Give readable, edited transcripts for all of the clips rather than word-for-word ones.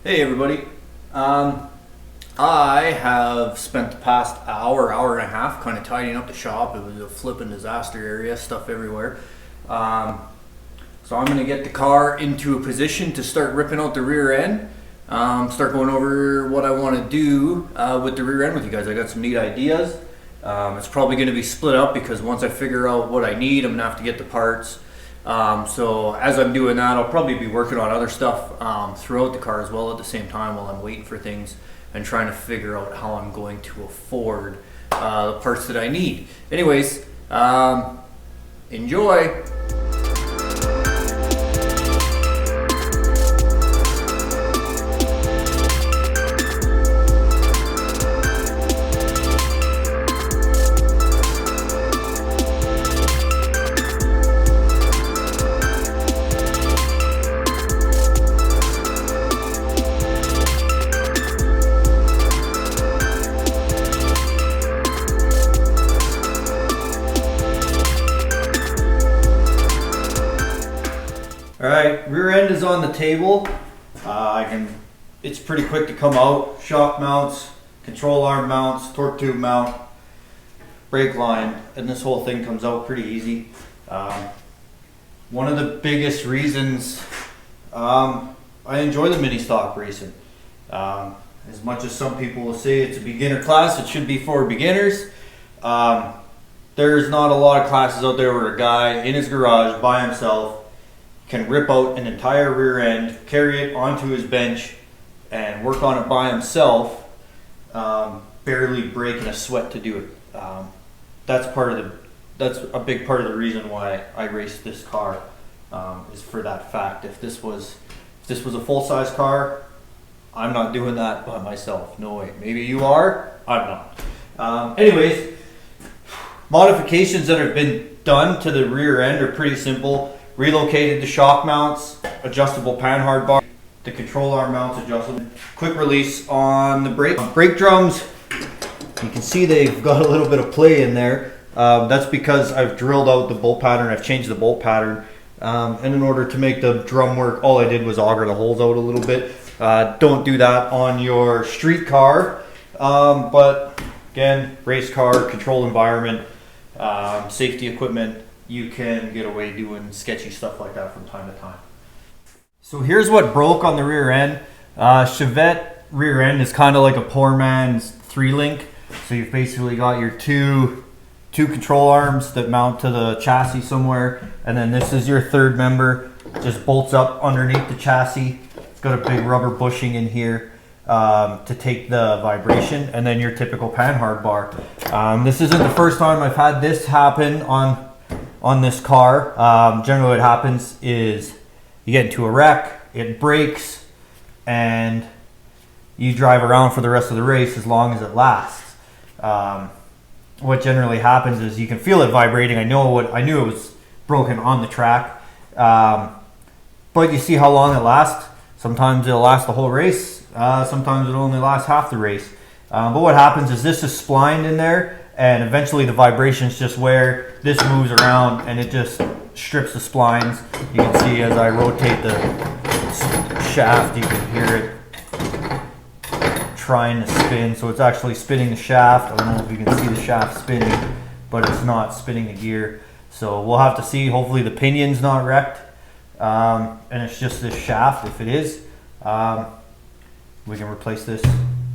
Hey everybody. I have spent the past hour and a half kind of tidying up the shop. It was a flipping disaster area, stuff everywhere. So I'm going to get the car into a position to start ripping out the rear end. Start going over what I want to do with the rear end with you guys. I got some neat ideas. It's probably going to be split up because once I figure out what I need, I'm going to have to get the parts. So as I'm doing that, I'll probably be working on other stuff throughout the car as well at the same time while I'm waiting for things and trying to figure out how I'm going to afford the parts that I need. Anyways, enjoy. Alright, rear end is on the table. It's pretty quick to come out. Shock mounts, control arm mounts, torque tube mount, brake line, and this whole thing comes out pretty easy. One of the biggest reasons I enjoy the mini stock racing. As much as some people will say it's a beginner class, it should be for beginners. There's not a lot of classes out there where a guy in his garage by himself can rip out an entire rear end, carry it onto his bench, and work on it by himself, barely breaking a sweat to do it. That's a big part of the reason why I raced this car, is for that fact. If this was a full-size car, I'm not doing that by myself. No way. Maybe you are. I'm not. Anyways, modifications that have been done to the rear end are pretty simple. Relocated the shock mounts, adjustable panhard bar, the control arm mounts adjustable. Quick release on the brake drums. You can see they've got a little bit of play in there. That's because I've drilled out the bolt pattern. I've changed the bolt pattern. And in order to make the drum work, all I did was auger the holes out a little bit. Don't do that on your street car. But again, race car, controlled environment, safety equipment. You can get away doing sketchy stuff like that from time to time. So here's what broke on the rear end. Chevette rear end is kind of like a poor man's 3-link. So you've basically got your two control arms that mount to the chassis somewhere, and then this is your third member. Just bolts up underneath the chassis. It's got a big rubber bushing in here to take the vibration, and then your typical panhard bar. This isn't the first time I've had this happen on this car. Generally what happens is you get into a wreck, it breaks, and you drive around for the rest of the race as long as it lasts. What generally happens is you can feel it vibrating. I knew it was broken on the track, but you see how long it lasts. Sometimes it'll last the whole race, sometimes it'll only last half the race. But what happens is this is splined in there, and eventually the vibrations just wear, this moves around and it just strips the splines. You can see as I rotate the shaft, you can hear it trying to spin. So it's actually spinning the shaft. I don't know if you can see the shaft spinning, but it's not spinning the gear. So we'll have to see. Hopefully the pinion's not wrecked, and it's just this shaft. If it is, we can replace this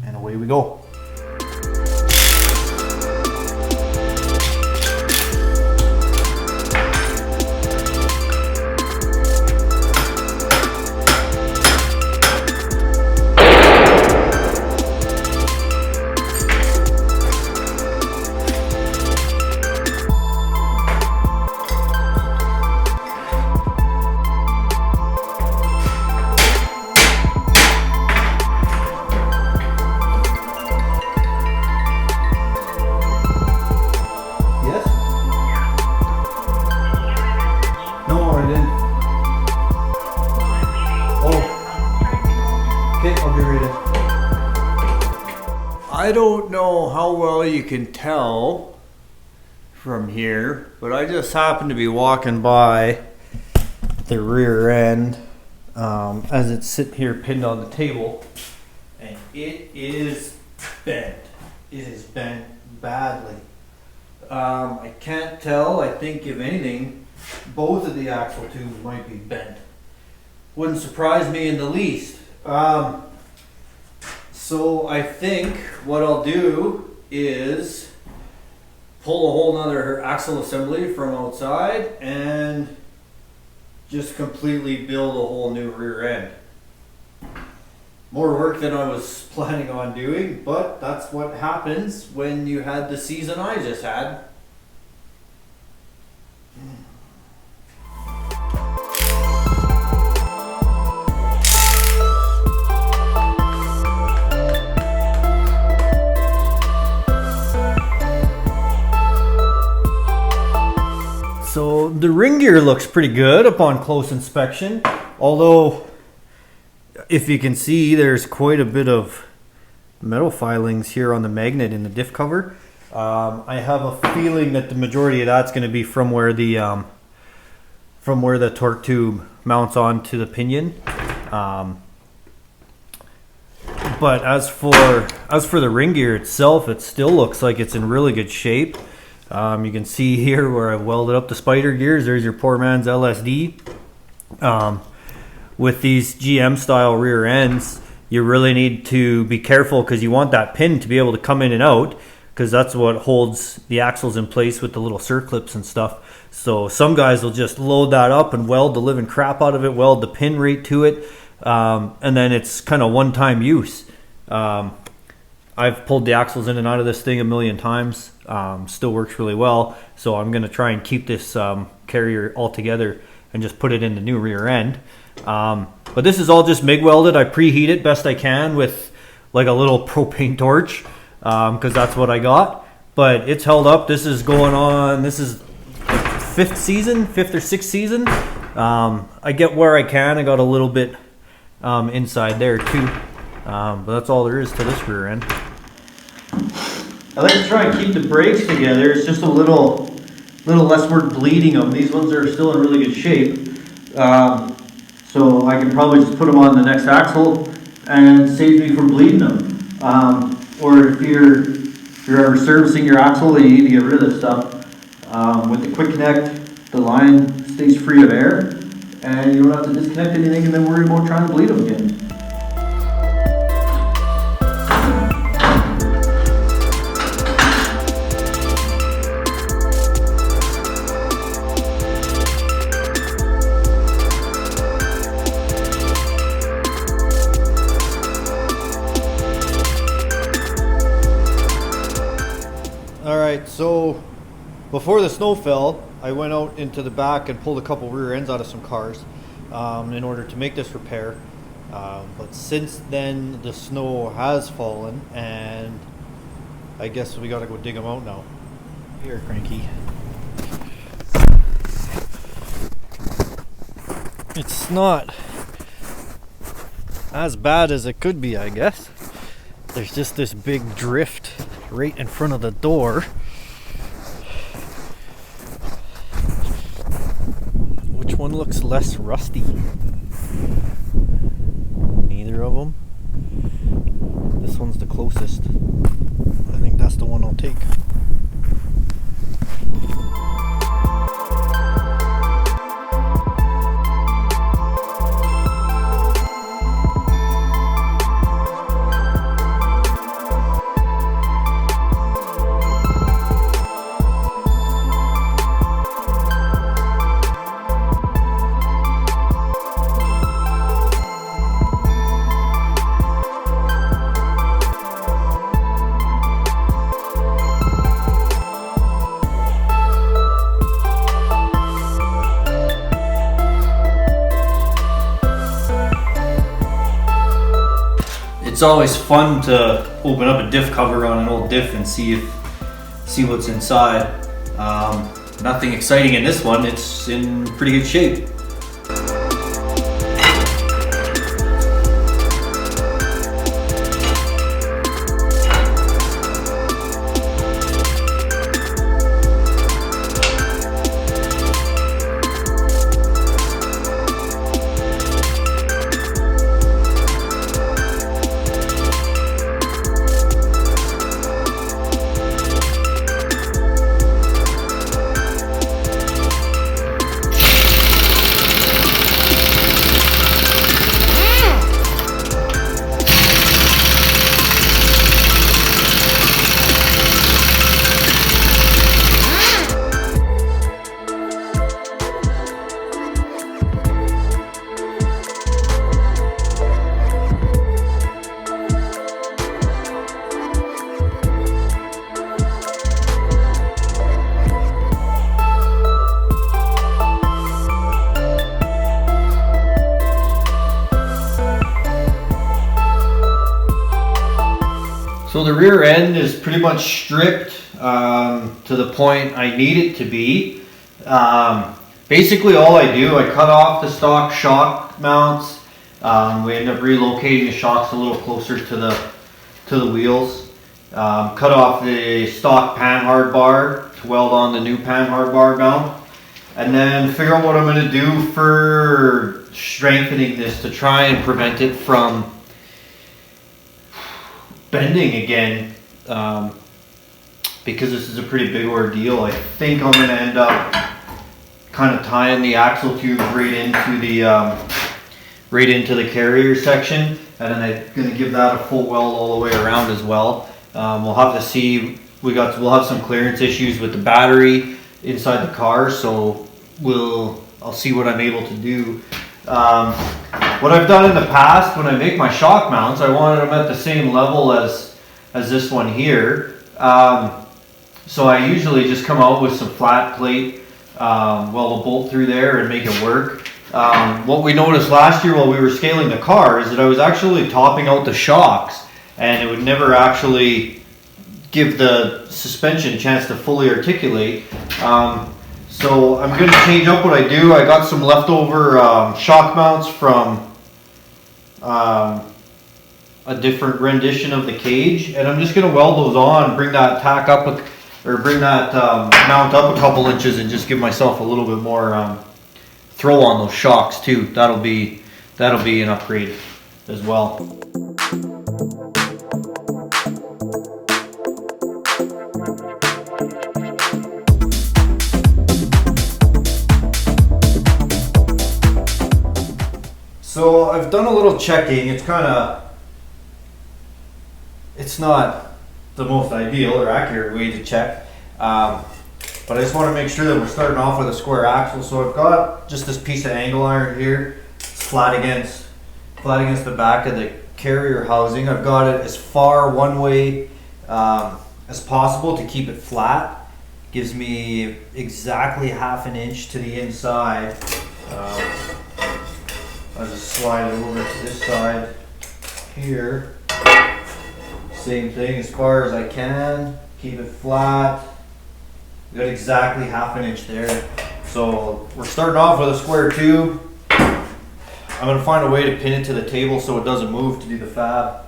and away we go. I don't know how well you can tell from here, but I just happened to be walking by the rear end as it's sitting here pinned on the table, and it is bent. It is bent badly. I can't tell. I think if anything, both of the axle tubes might be bent. Wouldn't surprise me in the least. So I think what I'll do is pull a whole nother axle assembly from outside and just completely build a whole new rear end. More work than I was planning on doing, but that's what happens when you had the season I just had. So the ring gear looks pretty good upon close inspection, although if you can see, there's quite a bit of metal filings here on the magnet in the diff cover. I have a feeling that the majority of that's going to be from where the torque tube mounts onto the pinion. But as for the ring gear itself, it still looks like it's in really good shape. You can see here where I welded up the spider gears. There's your poor man's LSD. With these GM style rear ends, you really need to be careful because you want that pin to be able to come in and out, because that's what holds the axles in place with the little circlips and stuff. So some guys will just load that up and weld the living crap out of it, weld the pin right to it, and then it's kind of one-time use. I've pulled the axles in and out of this thing a million times. Still works really well. So I'm going to try and keep this carrier all together and just put it in the new rear end. But this is all just MIG welded. I preheat it best I can with like a little propane torch, because that's what I got. But it's held up. This is going on. This is fifth or sixth season. I get where I can. I got a little bit inside there too. But that's all there is to this rear end. I like to try and keep the brakes together. It's just a little less work bleeding them. These ones are still in really good shape. So I can probably just put them on the next axle and save me from bleeding them. Or if you're ever servicing your axle and you need to get rid of this stuff, with the quick connect, the line stays free of air and you don't have to disconnect anything and then worry about trying to bleed them again. Alright, so before the snow fell, I went out into the back and pulled a couple rear ends out of some cars in order to make this repair. But since then, the snow has fallen, and I guess we gotta go dig them out now. Here, Cranky. It's not as bad as it could be, I guess. There's just this big drift right in front of the door. Which one looks less rusty? Neither of them. This one's the closest. I think that's the one I'll take. It's always fun to open up a diff cover on an old diff and see what's inside. Nothing exciting in this one. It's in pretty good shape. So the rear end is pretty much stripped to the point I need it to be. Basically all I do, I cut off the stock shock mounts. We end up relocating the shocks a little closer to the wheels. Cut off the stock panhard bar to weld on the new panhard bar mount. And then figure out what I'm going to do for strengthening this to try and prevent it from bending again, because this is a pretty big ordeal. I think I'm going to end up kind of tying the axle tubes right into the carrier section, and then I'm going to give that a full weld all the way around as well. We'll have to see. We'll have some clearance issues with the battery inside the car, so I'll see what I'm able to do. What I've done in the past when I make my shock mounts, I wanted them at the same level as this one here. So I usually just come out with some flat plate, weld a bolt through there and make it work. What we noticed last year while we were scaling the car is that I was actually topping out the shocks, and it would never actually give the suspension a chance to fully articulate. So I'm going to change up what I do. I got some leftover shock mounts from a different rendition of the cage, and I'm just going to weld those on, bring that mount up a couple inches, and just give myself a little bit more throw on those shocks too. That'll be an upgrade as well. So I've done a little checking. It's not the most ideal or accurate way to check, but I just want to make sure that we're starting off with a square axle. So I've got just this piece of angle iron here. It's flat against the back of the carrier housing. I've got it as far one way as possible to keep it flat. Gives me exactly half an inch to the inside. I'll just slide it over to this side here. Same thing, as far as I can. Keep it flat. Got exactly half an inch there. So we're starting off with a square tube. I'm going to find a way to pin it to the table so it doesn't move to do the fab.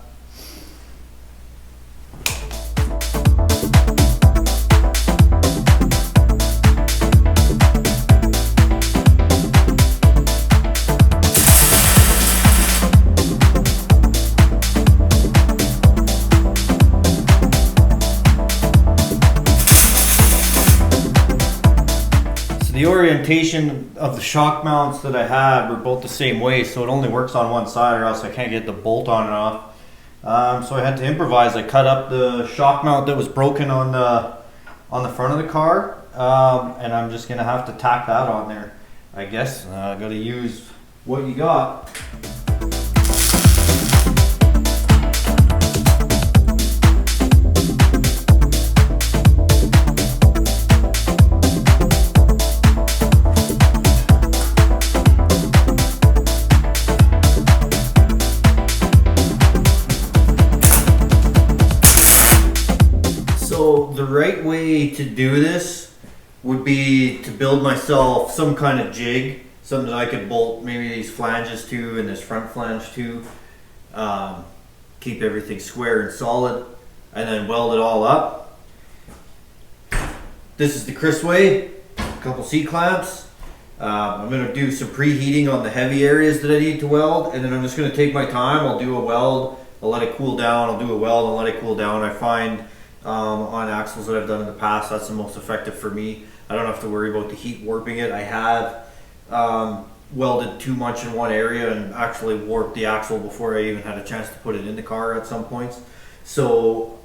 The orientation of the shock mounts that I had were both the same way, so it only works on one side or else I can't get the bolt on and off. So I had to improvise. I cut up the shock mount that was broken on the front of the car, and I'm just gonna have to tack that on there. I guess I gotta use what you got. So the right way to do this would be to build myself some kind of jig, something that I could bolt maybe these flanges to and this front flange to, keep everything square and solid, and then weld it all up. This is the Chris way, a couple C-clamps. I'm going to do some preheating on the heavy areas that I need to weld, and then I'm just going to take my time. I'll do a weld, I'll let it cool down, I'll do a weld, I'll let it cool down. I find on axles that I've done in the past, that's the most effective for me. I don't have to worry about the heat warping it. I have welded too much in one area and actually warped the axle before I even had a chance to put it in the car at some points. So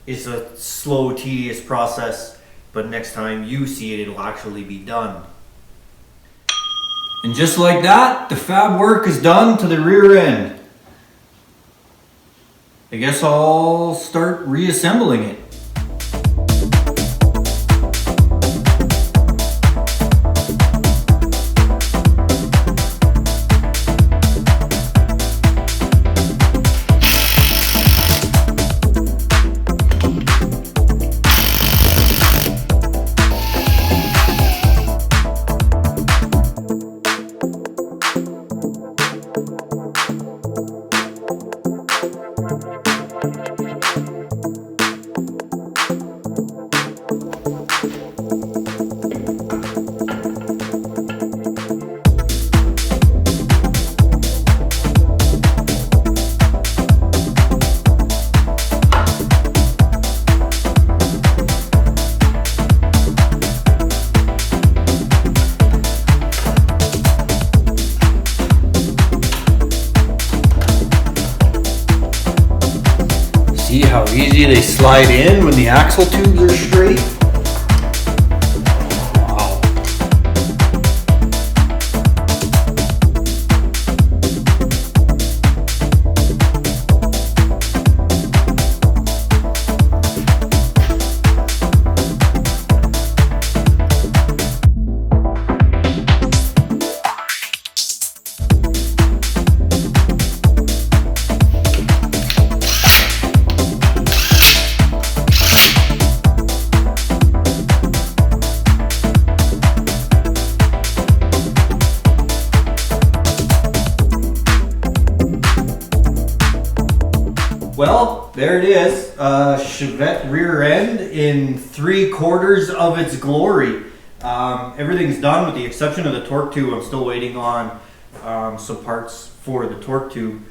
it's a slow, tedious process, but next time you see it, it'll actually be done. And just like that, the fab work is done to the rear end. I guess I'll start reassembling it. how easy they slide in when the axle tubes are straight. Wow. Well, there it is, Chevette rear end in 3/4 of its glory. Everything's done with the exception of the torque tube. I'm still waiting on some parts for the torque tube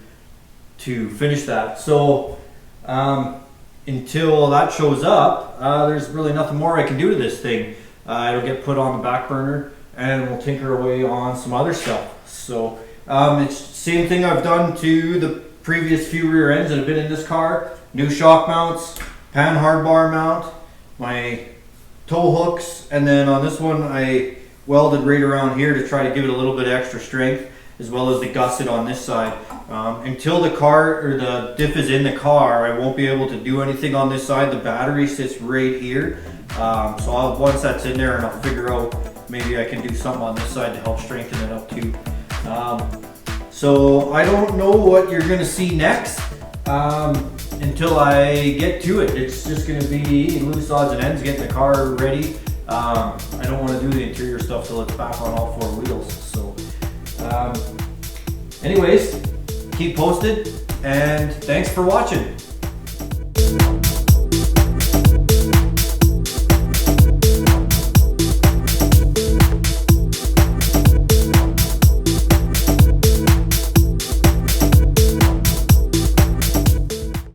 to finish that. So until that shows up, there's really nothing more I can do to this thing. It'll get put on the back burner and we'll tinker away on some other stuff. So it's the same thing I've done to the previous few rear ends that have been in this car. New shock mounts, pan hard bar mount, my tow hooks, and then on this one I welded right around here to try to give it a little bit of extra strength, as well as the gusset on this side. Until the car or the diff is in the car, I won't be able to do anything on this side. The battery sits right here, so once that's in there, and I'll figure out maybe I can do something on this side to help strengthen it up too. So I don't know what you're gonna see next until I get to it. It's just gonna be loose odds and ends, getting the car ready. I don't want to do the interior stuff till it's back on all 4 wheels. So anyways, keep posted and thanks for watching.